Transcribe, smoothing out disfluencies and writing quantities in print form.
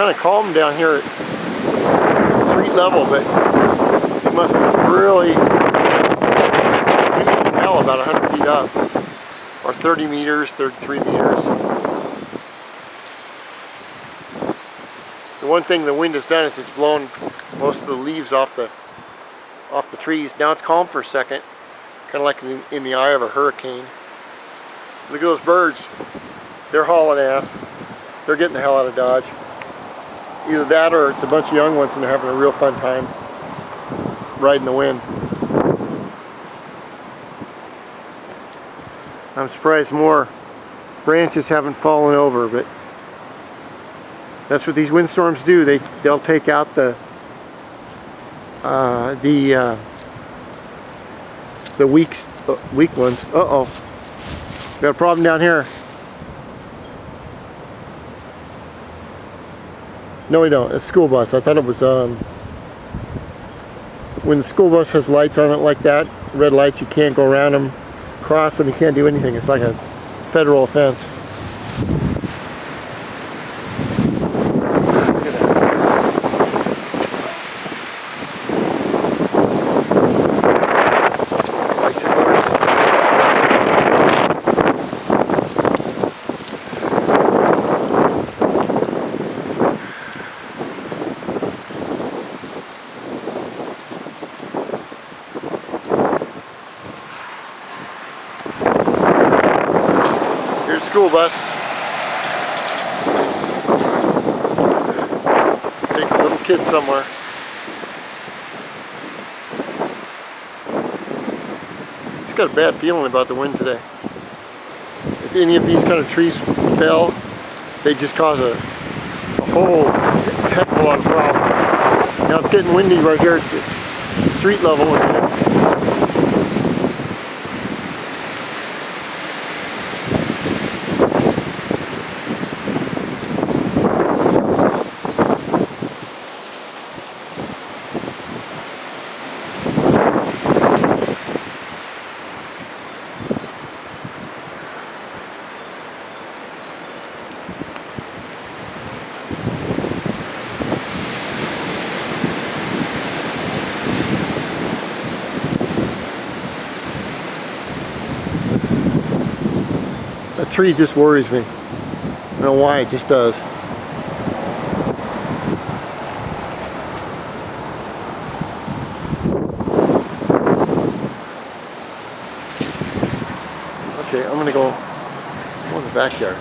kind of calm down here at street level, but it must be really, you can tell about 100 feet up, or 30 meters, 33 meters. The one thing the wind has done is it's blown most of the leaves off the trees. Now it's calm for a second, kind of like in the eye of a hurricane. Look at those birds. They're hauling ass. They're getting the hell out of Dodge. Either that or it's a bunch of young ones and they're having a real fun time riding the wind. I'm surprised more branches haven't fallen over, but that's what these windstorms do. They'll take out the weak ones. Uh-oh. Got a problem down here. No, we don't. It's a school bus. I thought it was when the school bus has lights on it like that, red lights, you can't go around them, cross them, you can't do anything. It's like a federal offense. School bus. Take a little kid somewhere. It's got a bad feeling about the wind today. If any of these kind of trees fell, they just cause a whole heck of a lot of problems. Now it's getting windy right here at the street level again. That tree just worries me. I don't know why, it just does. Okay, I'm gonna go in the backyard.